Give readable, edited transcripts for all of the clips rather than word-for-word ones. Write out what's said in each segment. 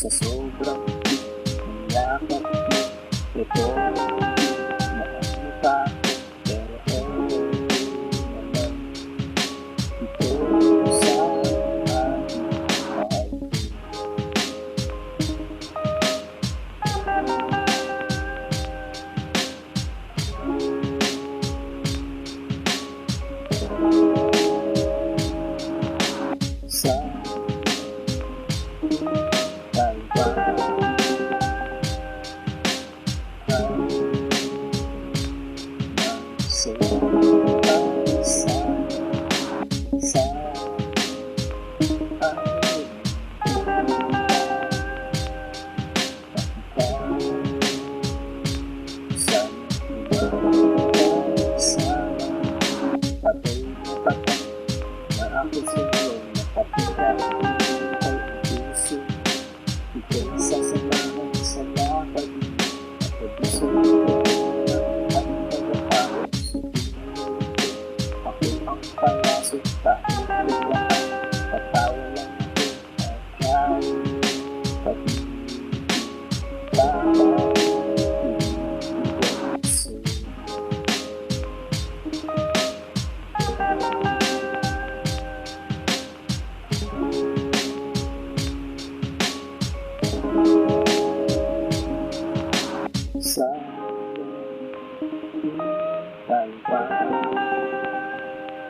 Sa sobrang yakap mo, ito nakakita ko, pero naman ito sa aking mahal. Sa sa talpa sa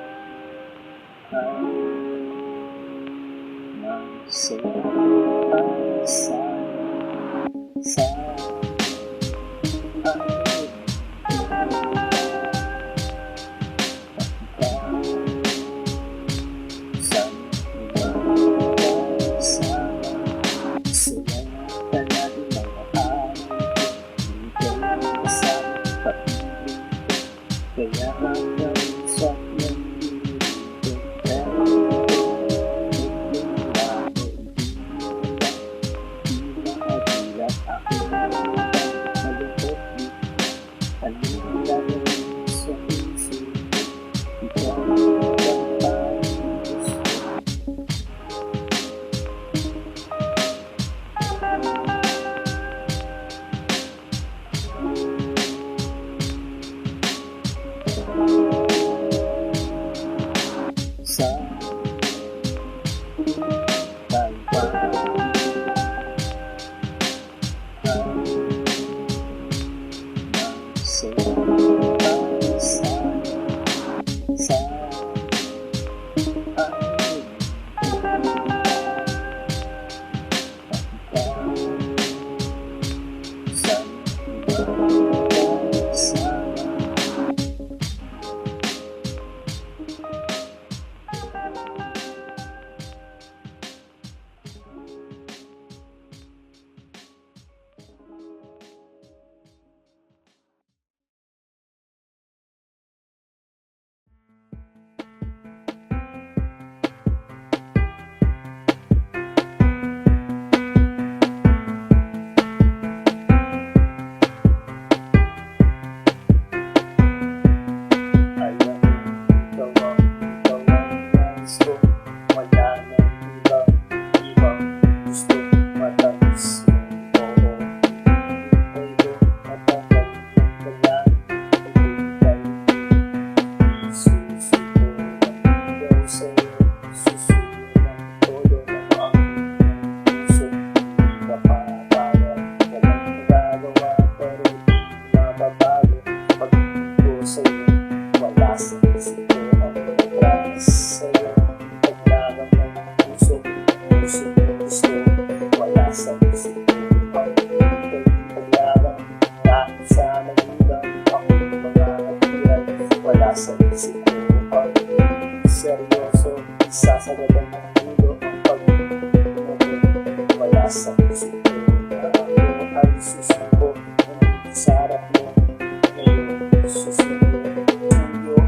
kaya hanggang sa nandito, pero yung labo, di makabilat ako malungkot dito. Anong gagawin sa puso ko? Ikaw ang parang gusto. Sa talpa sa isip ko pag seryoso, sasagadan ng ulo ang pag-ibig. Wala sa isip ko na ako ay susuko sa harap mo. Ngayon susunod tuyo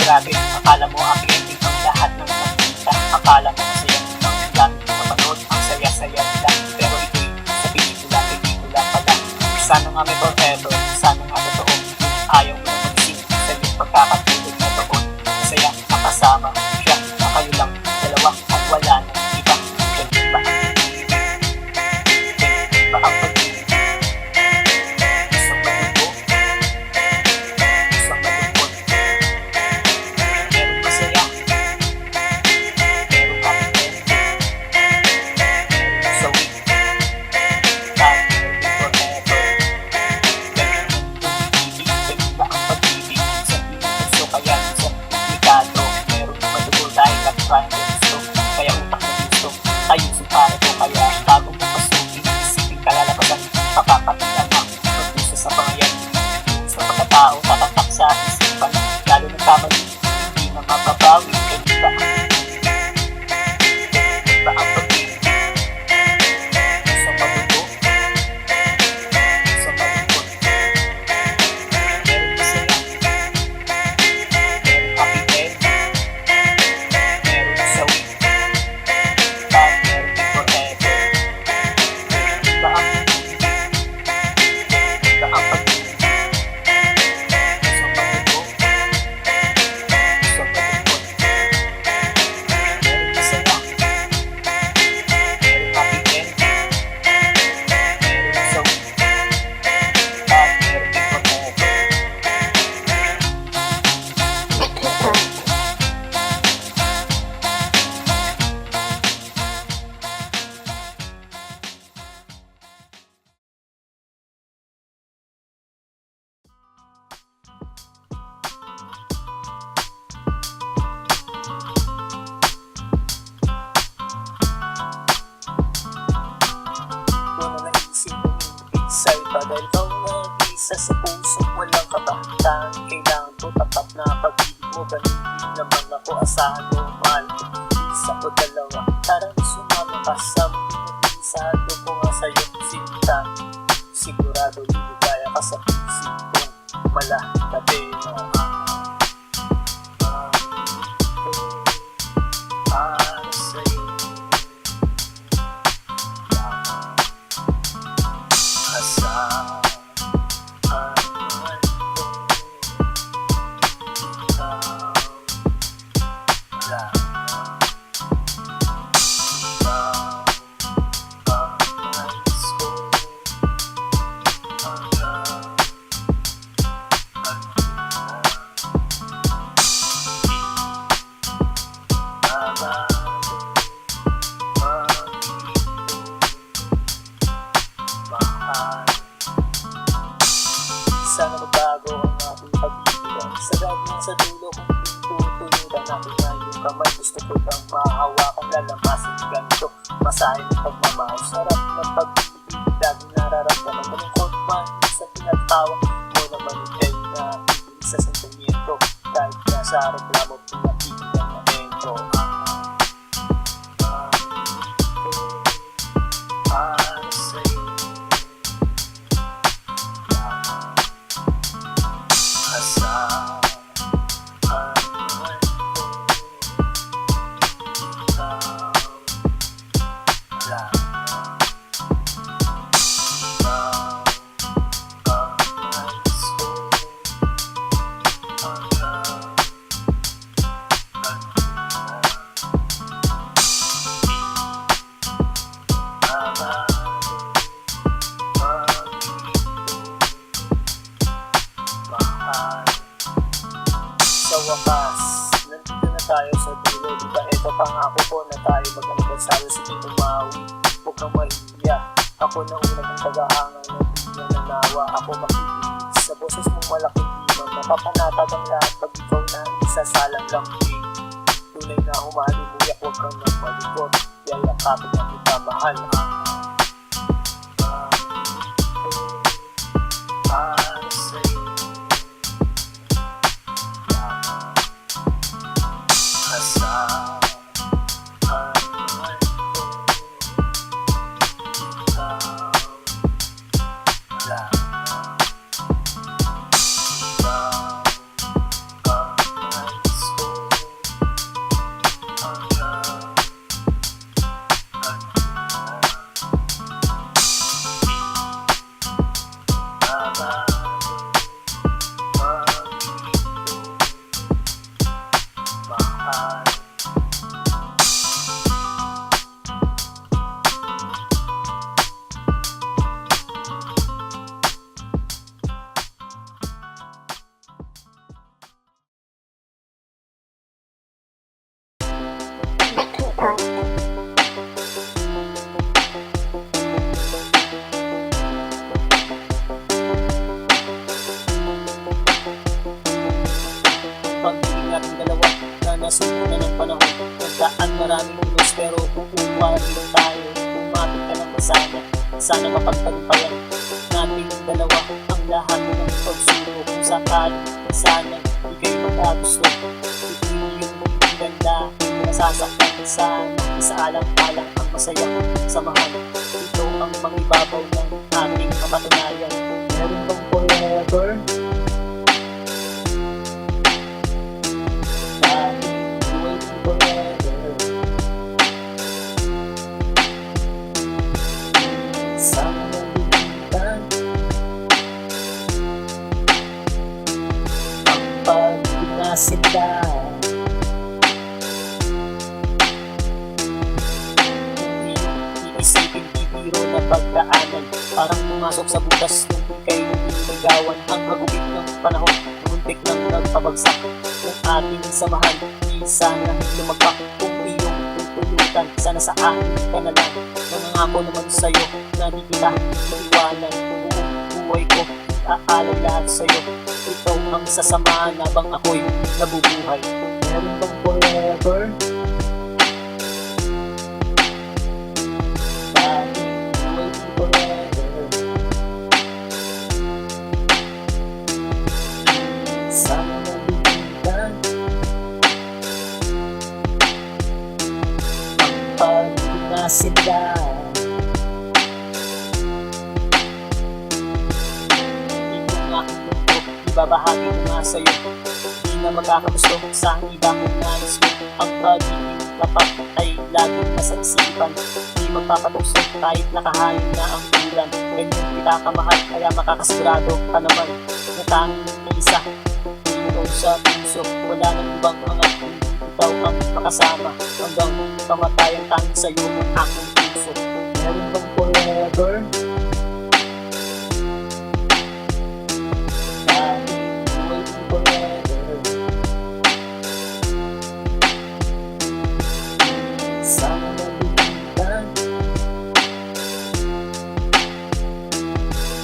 grabe, akala mo happy ending ang lahat ng nakikita. Akala mo masaya ang dami napanood, ang saya-saya nila. Pero ito'y sa pelikula pala. Sana nga may forever, sana nga totoo. Ayaw mo na mag-sing sa iyong pagkakatulog na doon. Masaya, makasama siya, na kayo lang dalawa at wala nang iba. Ganyan ba ang pag-ibig? Ganyan ba ang pag-ibig? Isang malungkot, isang malungkot. Merong masaya, merong happy ending, merong sawi, kahit meron forever. Ganyan ang pag-ibig, ganyan ba ang pag-ibig? Minsan pinupuso, kaya minsan komplikado. Merong madugo dahil at triangle gusto, kaya utak na gusto. Ayusin para to, kaya bago mo pasukin, isipin kalalabasan, makakapitan ka, magpuso sa pangayan. Sa pagkatao, tatatak sa isipan, lalo ng kamali, hindi na mapapawi. Ganyan ba ang pag-ibig? Ganyan ba ang pag-ibig? Isang madugo, isang malungkot. Meron masaya, merong happy ending, merong sawi, kahit meron din forever. Ganyan ba ang pag-ibig? Ganyan ba ang pag-ibig? Isang madugo, isang malungkot. Meron masaya, merong happy ending, merong sawi, kahit meron din forever. Kung na naisip mo isa iba dahil ikaw nag-isa sa puso, walang kabahatan. Kailangan ko tapat na pag-ibig mo, ganun din naman ako. Asahan mo, mahal ko, isa o dalawa. Tara sumama ka sa mundo, isado ko nga sa'yo sinta. Sigurado liligaya ka sa isip ko, malatabi na para sa'yo. Asahan man ko, ikaw lang. Ikaw ang nais ko hanggang magduda. Mahal. Sana magbago ang aking pag-ibig. Sagad mo sa dulo kung pinutulutan aking ngayong kamay. Gusto ko kang mahawakan, lalamasin ganito. Masahin ng pagmamahal, sarap ng pag-ibig. Laging nararamdaman, malungkot man sa pinagtawa mo naman ikay na sa sentimiento. Kahit nasa reklamo, pinakikita na ito. Para sa'yo lamang. Asahan man ko, ikaw lamang. Ikaw ang nais ko hanggang sa wakas, nandito na tayo sa dulo. Diba ito pangako ko na tayo mag-anibersaryo. Sige tumawi, huwag kang mahiya. Ako na una mong pag-aangal na di na nanawa. Ako makikinig sa boses mong malaking dimang. Napapanatag ang lahat pag ikaw na isasalang lang din. Tunay na humalimuyak, huwag kang nang malikot. Yayakapin na kita mahal. Para sa'yo lamang. Asahan man ko, ikaw lamang. Ikaw ang nais buhay. Pagtingin natin dalawa na nasuko na ng panahon. Nagdaan maraming ulos pero kukuha rin tayo. Kumapit ka lang sana, sana mapagtagumpayan natin dalawa ang lahat ng pagsuro. Kung sakali sana di kayo magkagusto, ito yung ganda, hindi nasasaktan sana. Isaalang-alang ang masayang samahan. Ito ang mangibabaw ng ating kapatunayan. Meron bang forever? Waiting forever. Sama ng binitan. Ang pag-inasinda. Hindi iisipin bibiro na pagdaanan. Parang pumasok sa butas nung ika'y niligawan. Ang hagupit ng panahon, muntik lang nagpabagsak ng ating samahan. Di sana lumagpak kung iyong tutulutan. Sana sa akin ka na lang. Nangangako naman sa'yo na di kita maiwanan. Buong buhay ko, aalay lahat sa'yo. Ito ang sasamahan habang ako'y nabubuhay. Meron bang forever? Waiting forever. Sama ng binitan. Ang pag-inasinda. Itong aking mundo, ibabahagi ko nga sa'yo. Di na magkakagusto sa iba kong nais mo. Ang pagiging tapat ay laging nasa isipan. Di magpapatusok kahit nakahain na ang ulan. Ganyan kita kamahal, kaya makakasigurado ka naman na tanging isa. Ikaw sa puso, wala nang ibang angat. Ikaw ang makasama hanggang kamatayan tanging sa'yo ang aking puso. Meron bang forever? Waiting forever. Sama ng binitan.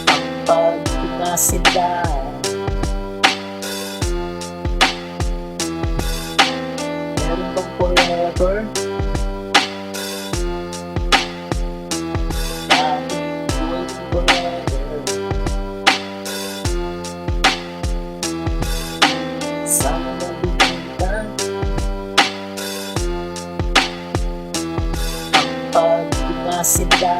Ang pag-inasinda. Meron bang forever? Waiting forever. Sama ng binitan. Ang pag-inasinda.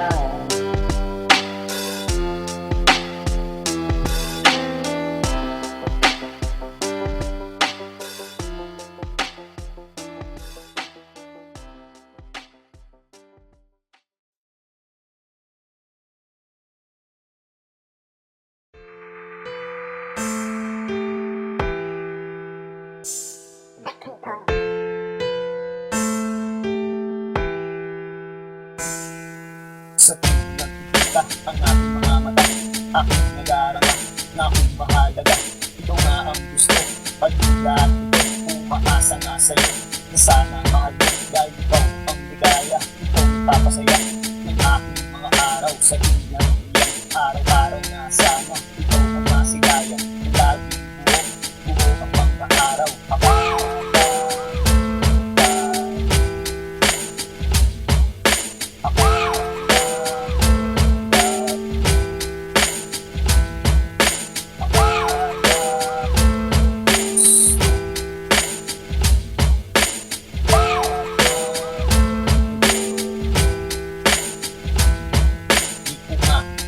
Sa tuwing nagkikita ang ating mga mata, aking nag-aaral na kung mahalaga. Ito nga ang gusto, pag-ilat ito, umaasa nga sa'yo. Na sana mahal mo dahil ikaw ang ligaya. Ikaw ang papasaya ng aking mga araw. Sa ilang iyan, araw-araw na sana ikaw ang masigaya. Lagi buo ang mga araw.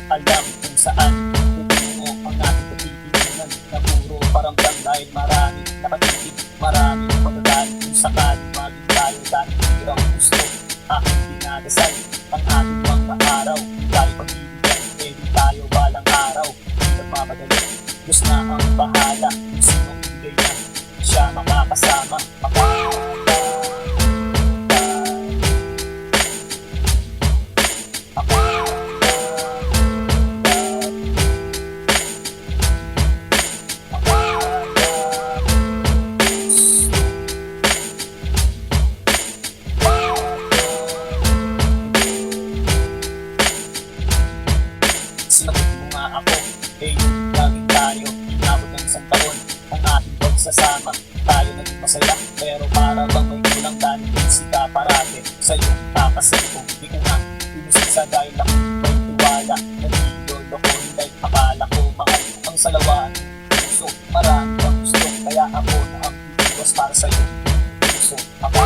Alam kung saan pupungo ang ating pagtitinigan na puro paramdam dahil marami nakatitig, marami pagdadaan kung sakaling maging tayo dahil hirang gusto aking dinadasal ang ating mga araw dahil pagbibigyan, pwede tayo balang araw hindi nagmamadali, Diyos na ang bahala kung sino bigay na siya makakasama. bang may kulang dahil sika parate sa'yo kakasalubong di ko nga inusin sa dahil ako may tiwala nagigolo ko dahil akala ko mahal ang salawaan puso marami ang gusto kaya ako na ang iwas para sa'yo puso ako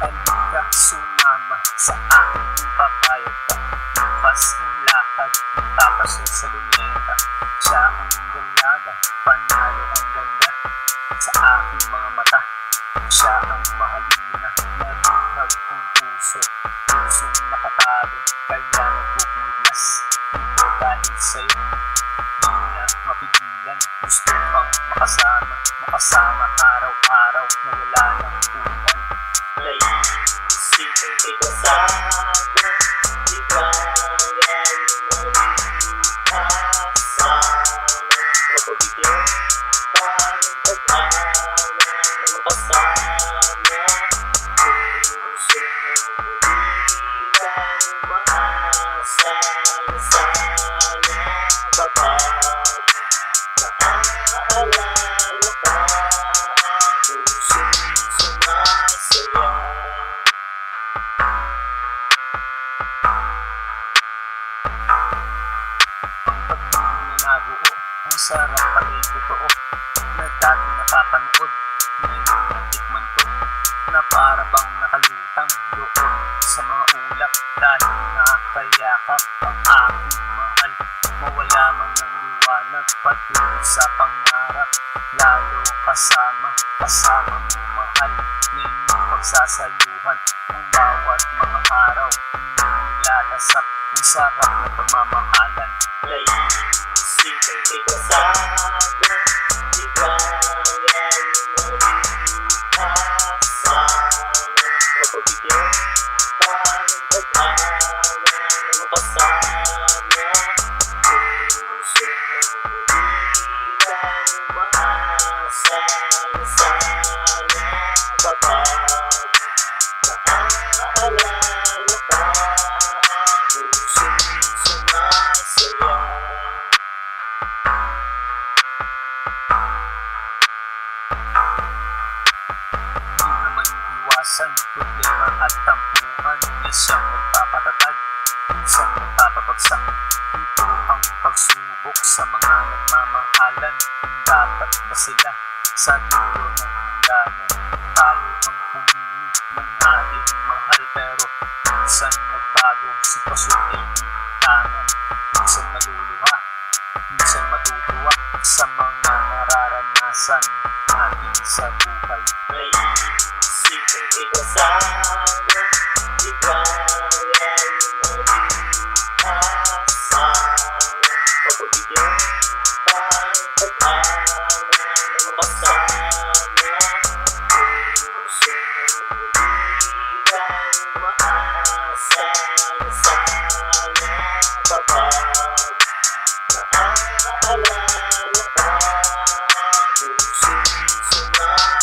Halika sumama sa aking papayag ka bukas ng lakad tapos sa luneta siya ang dalaga panalo ang ganda sa aking mga mata siya ang mahalina nagbuhag ang pusong nakatago kaya nagpupuglas ito dahil sa'yo di na mapigilan gusto pang makasama araw-araw na wala ng ulan Naisipin kita sana, di kaya kasama mapabigyan pa ng pag-awa na makasama puso di lang maasa na sana baka naaalala ka puso sumasaya. nabuo ang sarap pala'y totoo na dati napapanood ngayon natikman ko na para bang nakalutang doon sa mga ulap dahil nakakayakap ang aking mahal mawala man ng liwanag patuloy sa pangarap lalo kasama mo mahal na inyong pagsasaluhan ang bawat mga araw nilalasap ang sarap na pagmamahalan. Naisipin kita sana, di kaya kasama mapabigyan pa ng pag-awa na makasama puso di lang maasa na sana baka naaalala ka puso sumasaya. Di naman iwasan problema at tampuhan na siyang nagpapatatag minsan nagpapabagsak ito ang pagsubok sa mga nagmamahalan kung dapat ba sila sa dulo ng hangganan tayo ang pumili ng ating mahal pero minsan nagbago sitwasyon ay tangan minsan maluluha minsan matutuwa sa mga nararanasan natin sa buhay. Naisipin kita sana, di kaya kasama mapabigyan pa ng pag-awa na makasama puso di lang maasa na sana baka naaalala ka puso sumasaya.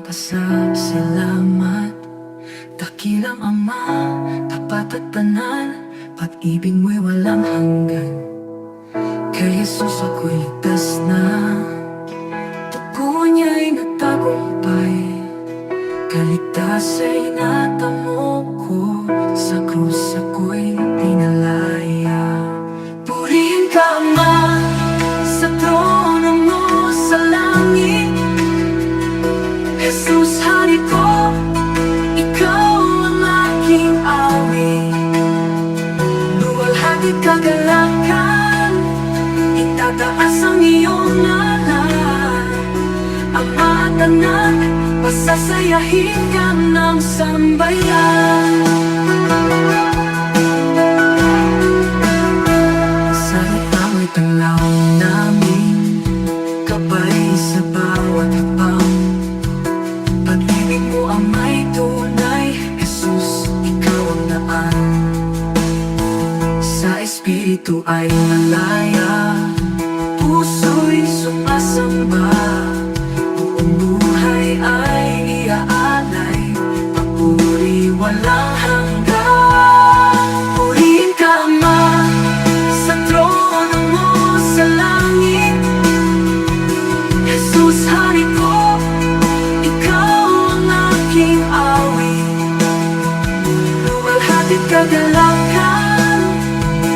Pasasalamat, dakilang Ama, tapat at banal, pag-ibig mo'y walang hanggan. Kay Jesus ako'y ligtas na, dugo niya'y nagtagumpay. Kaligtas ay natamo ko, sa krus ako'y pinalaya. Purihin ka, Ama, sa trono mo sa langit. Jesus, hari ko, ikaw ang aking awit. Luwalhati kagalakan, itataas ang iyong ngalan. Ama at anak, pasasayahin ka ng sambayan. Salita mo'y tanglaw namin, gabay sa bawat hakbang. Pag-ibig mo ang may tunay, Jesus, ikaw ang daan. Sa Espiritu ay malaya, puso'y sumasamba. Buong buhay ay iaalay, papuri walang hanggan. Purihin ka, Ama, sa trono mo sa langit. Jesus, hari ko, ikaw ang aking awit. Luwalhati't kagalakan,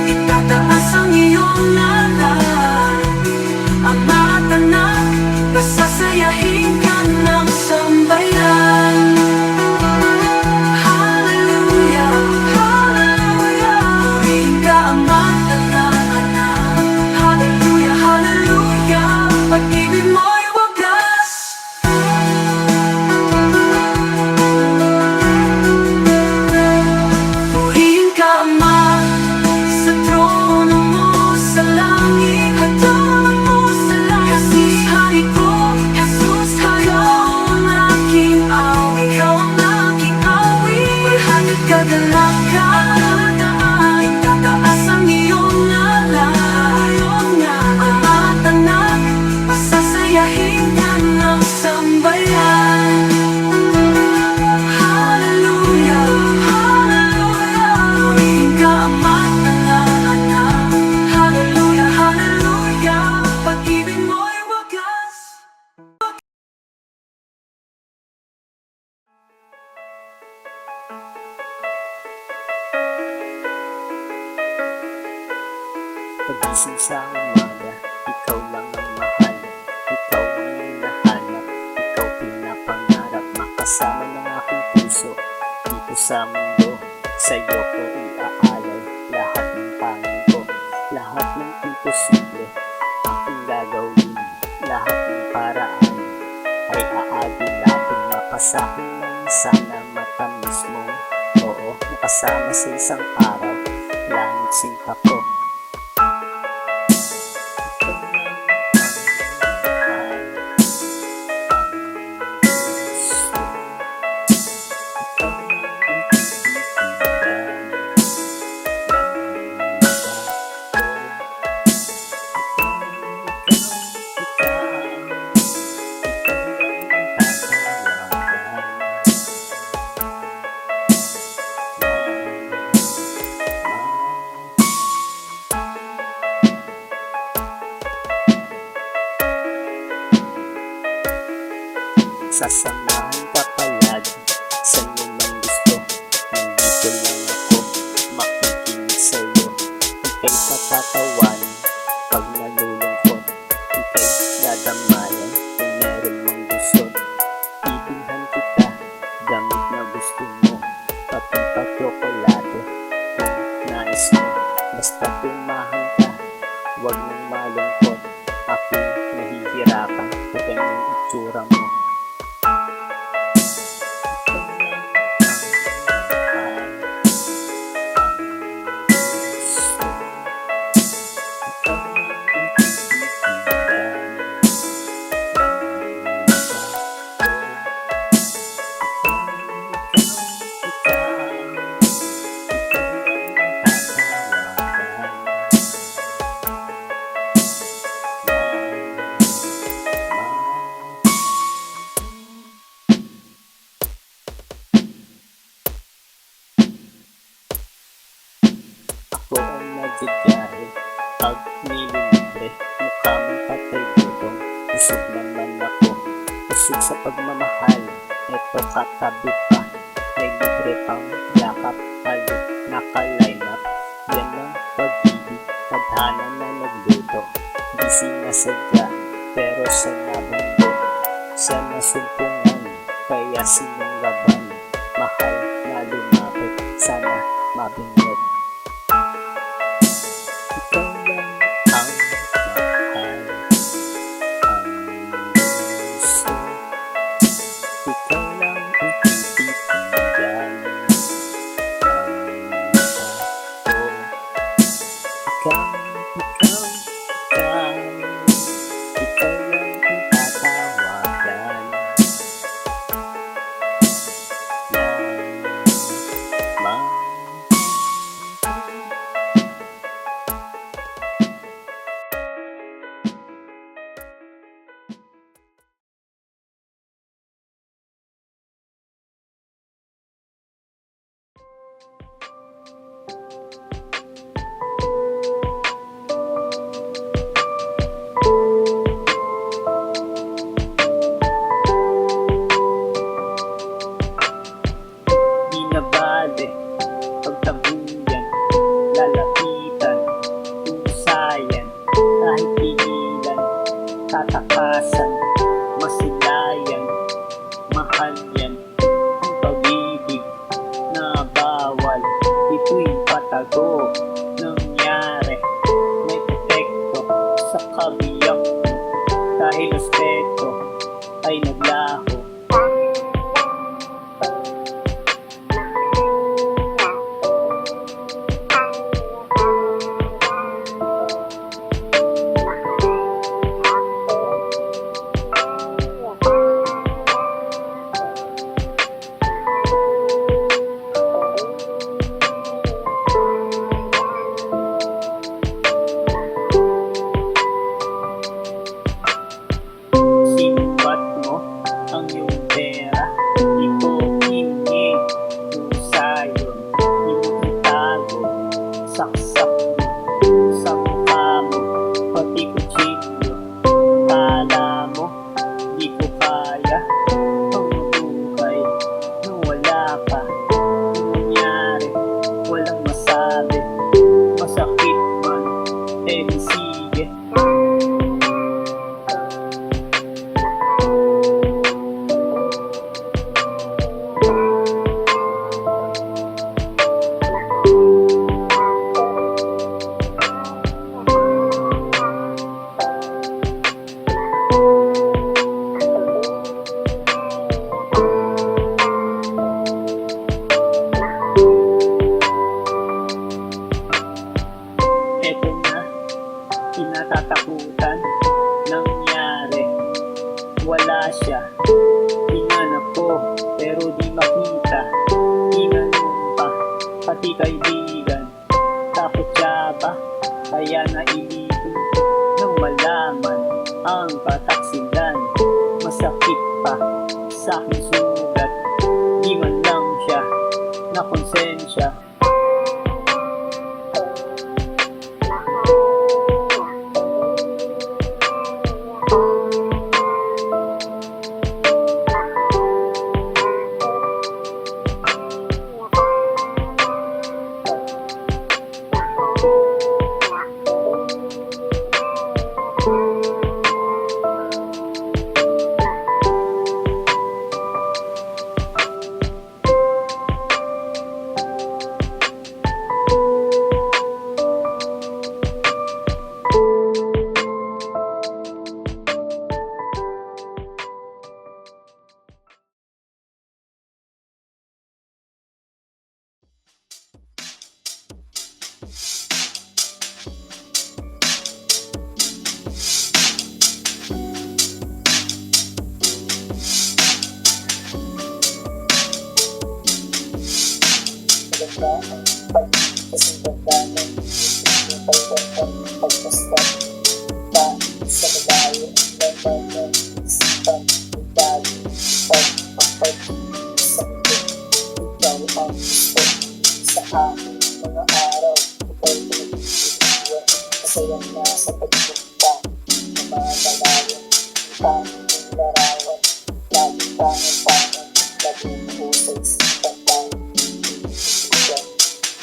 itataas ang iyong ngalan. Ama at anak, pasasayahin ka ng sambayan. Hallelujah, hallelujah. Purihin ka, Ama at anak. Hallelujah, hallelujah. Pag-ibig mo'y wagas. Purihin ka, Ama, sa trono mo sa langit. Hagdanan mo sa langit. Jesus, hari ko, Jesus, ikaw ang aking awit. Ikaw ang aking awit. Walhati't kagalakan, itataas ang iyong ngalan. Ama at anak, pasasayahin ka ng sambayan. Hallelujah, hallelujah. Purihin ka, Ama at anak. Hallelujah, hallelujah. Pag-ibig mo'y wagas. Pagising sa umaga, ikaw lang ang mahal. Ikaw ang hinahanap, ikaw pinapangarap. Makasama ng aking puso, dito sa mundo. Sa'yo ko iaalay, lahat ng pangin ko. Lahat ng imposible, aking gagawin. Lahat ng paraan, ay aagilapin. Mapasahin lang sana matamis mo. Oo, makasama sa isang araw, langit sinta ko. estudyare. Pag nililibre, mukha mong patay gulong. Isip naman ako, isip sa pagmamahal. Eto katabi pa, may libre pang yakap. Halik, naka-line up. Yan ang pag-ibig, tadhana na nagluto. Di sinasadya, pero sa nabundo. Sa nasumpungan, kaya sinunggaban. Mahal na lumapit, sana mabinyag. Ikaw lang ang mahal, ang gusto. Ikaw lang ang tititigan ng mata ko. Ikaw, ikaw, ikaw. Ikaw lang ang tatawagan. Lamang. Di na bale, pagtabuyan, lalapitan, pusayan, kahit pigilan, tatakasan, masilayan, mahal yan, ang pag-ibig na bawal, ito'y patago, nangyari, may epekto sa kabiyak mo, dahil respeto ay naglaho. Sinubat mo ang iyong pera, di ko hingi, pusa yun, di mo itago, saksak mo, sa mukha mo, pati kutsilyo, kala mo, di ko kaya, ang mabuhay, nung wala ka, nung nangyari, walang masabi, masakit man, eh di sige. Eto na, kinatatakutan, nangyari, wala siya, hinanap ko, pero di makita, tinanong pa, pati kaibigan, takot siya ba, kaya nailipin, nang malaman, ang pataksilan, masakit pa, sa aking sugat, di man lang siya, na konsensya. Kasing ganda ng isip mo pagkakang pagpastan pa sa babae ang ganda ng isipan ng dali pagpapag sa ito ikaw ang gusto sa aking mga araw ikaw pinag-isip masayang nasa pagpunta na mga kalayan, ang tanging larawan, laging tangan-tangan, laging pusay sipan tayo, ibigyan.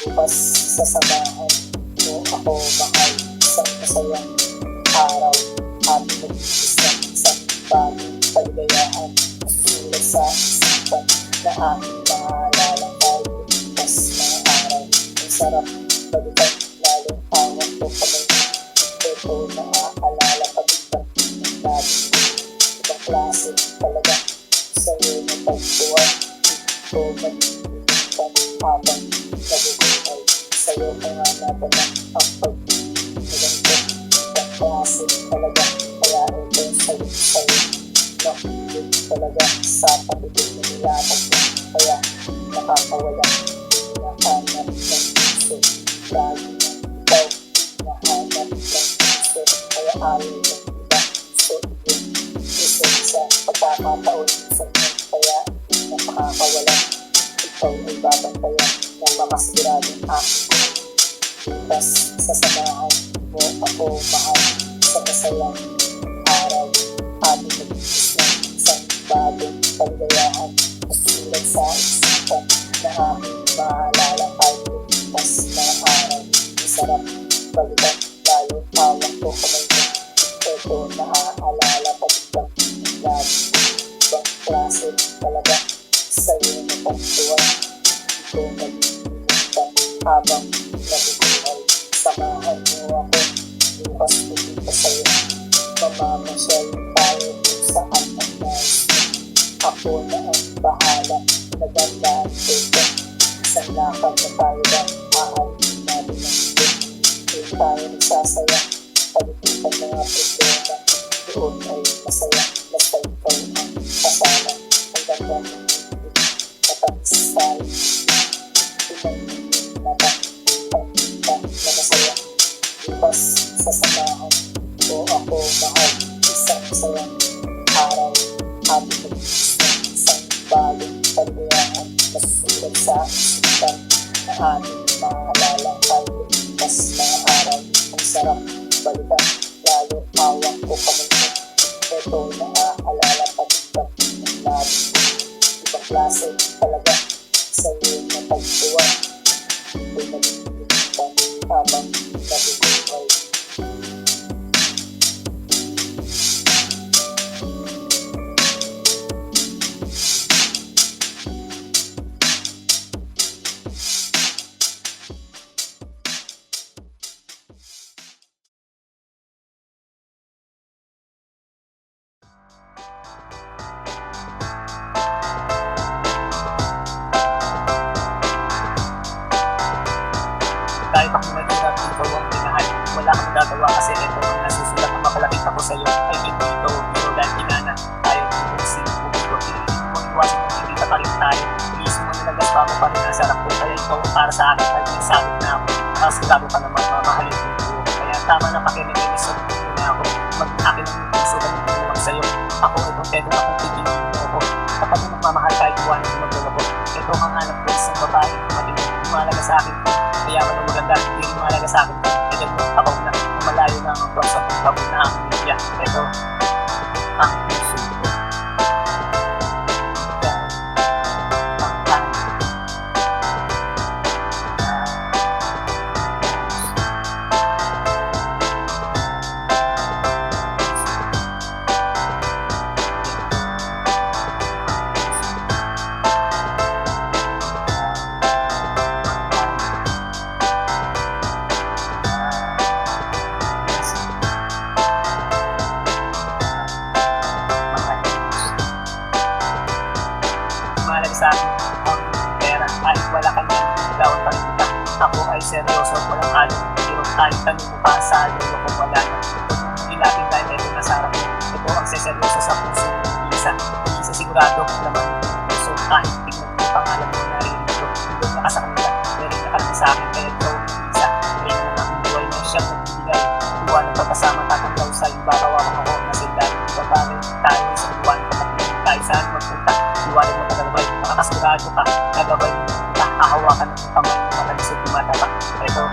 Bukas sasamahan mo ako mahal, isang masayang araw, ating nag-iisang isang bagong kaligayahan, masusulat sa isipan na aking maalala tayo, bukas mga araw, ang sarap balikan, lalong awang ko kamay mo, ito naaalala pagitan ng labi, ibang klase talaga, sa'yo na pagbuwan, ito malilimutan habang nabubuhay, sa'yo ka nga nadala ang pag-iganto, ibang klase talaga, kaya ito sa'yo, nakulit talaga sa pagiging na nilapag mo, kaya nakakawala, nahanap ng puso, lagi ng ikaw, nahanap ng puso, kaya ayaw ng iba, so yun, isa pagkakataon sa inyo, kaya napakakawala, ikaw ay babantayan, napakasiradong aking bukas sasamahan mo ako mahal, sa masayang araw, ating nag-iis ng isang bagong kaligayahan, masusulat sa isipan na aking maalala tayo, bukas na araw, masarap balikan, lalo tawang ko kamay mo, ito naaalala pagitan ng labi, ibang klase talaga, sa'yo na pagtuwan, ito malilimutan habang nabubuhay, samahan mo ako, bukas pupunta sa'yo, mamamasyal tayo kung saan ang nais mo, ako na ang bahala, nagandaan ko ito, isang lakad na tayo ba, mahalin natin ng ito, doon tayo nagsasaya, palipitan mga problema, doon ay masaya, basta ikaw ang kasama, ang ganda ng ibig, matamis tayo, pinag-ibig natin, pagkita na masaya, bukas sasamahan mo ako mahal, isang masayang araw, ating nag-iis ng isang bagong kaligayahan, masusulat sa isipan na ating maalala tayo, bukas mga araw, ang sarap balikan, lalo awang ko kamay mo, ito naaalala pagitan ng labi, ibang klase talaga, sa'yo na pagtuwan, ito malilimutan habang nabubuhay. Kahit ako mahirap, ikaw ang minahal. Wala kang magagawa kasi ito ang nasusulat ang makalapit ako sa'yo. Ay hindi ito, biro dahil tinana. Tayo kung sino bumiro. Piliin mo iwasan mo, hindi pa rin tayo. Iisip mo na nagaspa mo pa rin ang sarap ko. Kaya ikaw ang para sa akin ay may sabit na ako. Nakasigado ka naman, mamahalin mo ko. Kaya tama na pakinig-inis sa mundo na ako. Mag-akin ang puso na hindi mo sa'yo. Ako itong pedo na kung pipiliin mo ako. Kapag mo magmamahal kahit iwanan mo magdala ko. Ito ang hanap ko isang babae. Matinig, lumalaga sa akin. Kaya ako maganda, hindi rin mahalaga sa akin. Kaya mo, ako na, malayo na ang tuwag sa pagkabot na ang media. Ito, ang puso ko. Ikaw, ang tanging. Mahalaga sa akin ang pera kahit wala ka niyan, ikaw ang pagkita. Ako ay seryoso, walang halong biro. Kahit tanong mo pa sa lolo ko wala na. Huwag mong ilapin dahil ito nasa harap mo. Ito ang seryoso sa puso ng isa sigurado naman yung puso. Kahit tignan mo pangalan mo na rin ito, hindi na ka sa kanila, meron na ka lang sa akin, kaya ikaw ang isa. Kaya na ang buhay na siyang nagbibigay. Buwan ng pagkasama tatanggaw sa ibarawawang ako na sila. Ito bagay tayo isang buwan kapatid tayo saan magpunta. Iwanan mo tagalabay, makakasigurado ka, nagabay mo punta, hahawakan ng kamay mo matalisod lumatapa. Ito,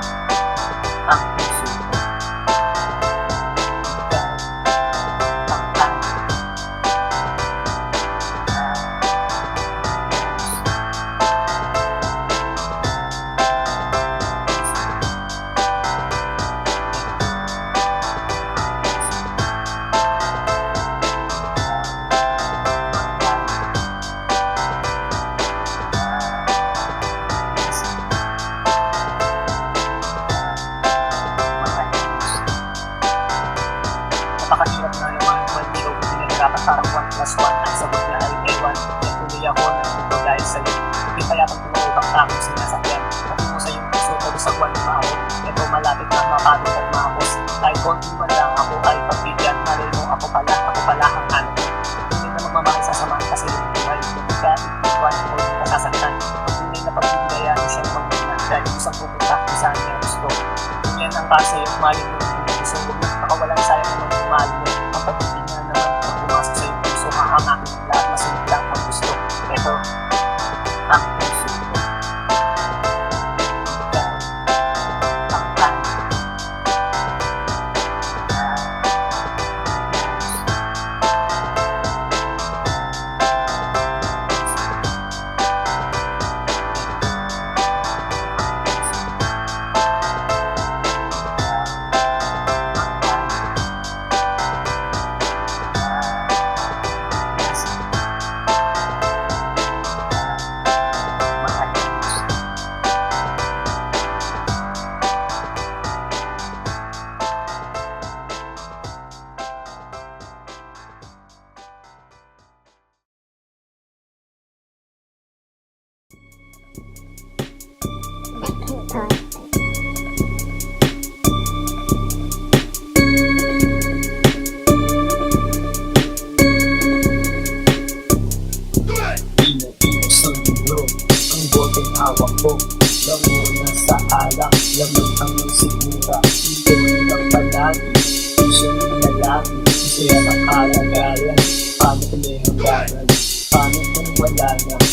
ang puso ko. sa'yo. Di kaya pag tumawag ka akong sinasakyan, pati mo sa iyong puso, pag sa buwan maaw. Ito malapit na mapagod at mahapos. Kahit konti man lang ako ay pagbigyan, malay mo ako pala ang ano. Hindi na magmamahal sa samaan kasi yung buhay. Kung ka, ikuan o hindi ka sasaktan. Pag hindi na pagbibigayaan siya ng pagmina, dahil isang pupunta kung saan niya gusto. Kung yan ang kasi yung mali mo, hindi gusto mo, nakawalang sayang naman yung mali mo. Ang pag-ibig niya naman, pag pumasok sa iyong puso, makakakin lahat, masunod lang ang gusto. Ito, ang puso ko. Ikaw, ang ano. Pinapos ang libro, ang boteng hawak ko. Lamuna sa alak, laman ang sigura. Ito lang palagi, puso ng lalaki. Masaya ng kalagayan, paano kung may hangganan? Paano kung wala nang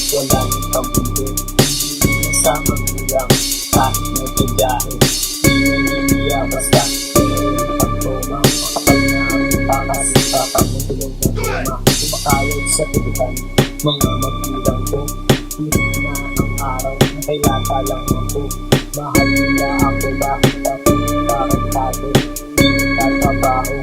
pamilya? Hindi na sa magulang, kahit nagkagahin. Di naniniya basta, pero yung pagtoma. Makapal na ang takas, kapag natulog ng tuma. Kumakayod sa tubitan, mga magulang ko. Hirap na ang araw na kay lata lang ako. Mahal nila ako, bakit ako tarantado? Di nagtatrabaho,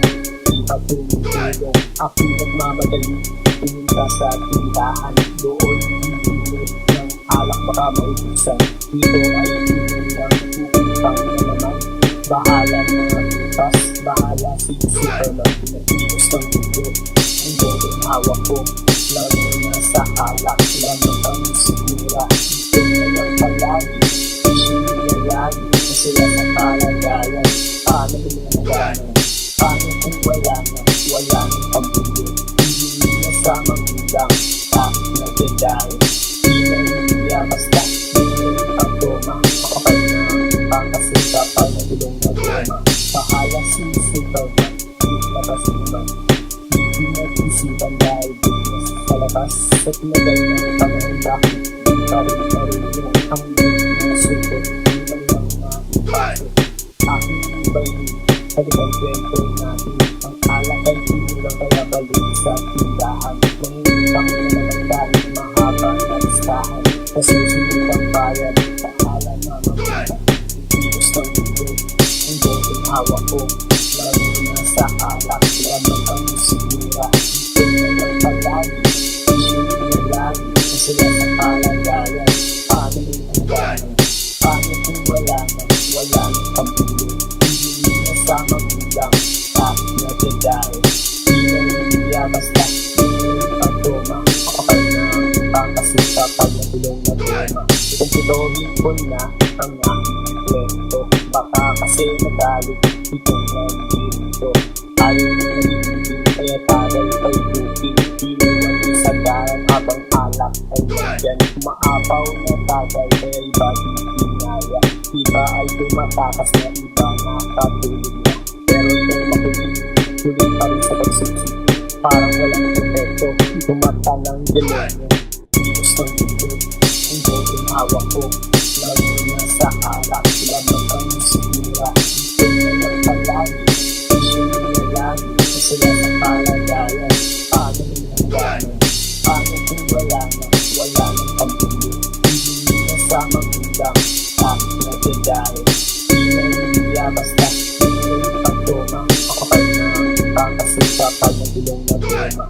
di pa tumutulong. Ako nagmamadali, pumunta sa tindahan. Doon hinihilip ng alak baka maubusan. Dito ay hinihilip ng puputang na naman. Bahala na bukas, bahala si Superman. Pinagpipos ng mundo, ang boteng hawak ko. Lalo na sa alak, lamang ang sigura. Ito na lang palagi, isyo nila lagi. Masaya sa kalagayan, paano pinanaganan? Paano kung wala nang pamilya? Hindi na sa magulang, kahit nagdadaan. Di na hindi basta, di na yung pagtoma. Makapal na ang pangkasipapal na gulong na goma. Bahala si Superman, di labas naman. Di nag-isipan dahil business sa labas. At nagay ng panahon bakit di pa rin marunong ang bigay na sukot. Di man lang maipasok. Aking ibay halikan kwento natin. Ang alak ay tinulang kaya balik sa tindahan. Mangungutang na naman dahil mahaba na listahan. Kasi susunod ang bayad, pahala na mabuta. Ipilos ng mundo, ang boteng hawak ko. Lalo na sa alak, lamang ang sigura. Ito na lang palagi, isyo nila lagi. Masaya sa kalagayan, paano rin ang gano'n? Paano kung wala nang pamilya? Hindi na sa magulang, kahit nagdadaan. Di na niniya basta, di na yung pagtoma. Makapal na ang pangkasita pag nagulong na goma. Kumpitohin ko na ang aking kwento. Baka kasi nagalit itong nandito. Ayaw na nagiging kaya tagal kay bukid. Inuwan sa daran habang alak ay nandyan. Maapaw na tagal kaya iba di pinaya. Iba ay tumatakas na iba nakatulog na. Pero itong makulit, tuloy pa rin sa pagsusi. Parang walang epekto, tumata ng demonyo. Pilos ng mundo, ang boteng hawak ko. Lalo na sa alak, lamang ang sigura. Ito na lang palagi, isyo nila lagi. Masaya sa kalagayan, paano rin ang gano'n? Paano kung wala nang pamilya? Hindi na sa magulang, kahit nagdadaan. Di na niniya basta, di na yung pagtoma. Makapal na ang pangkasita pag nagulong na goma.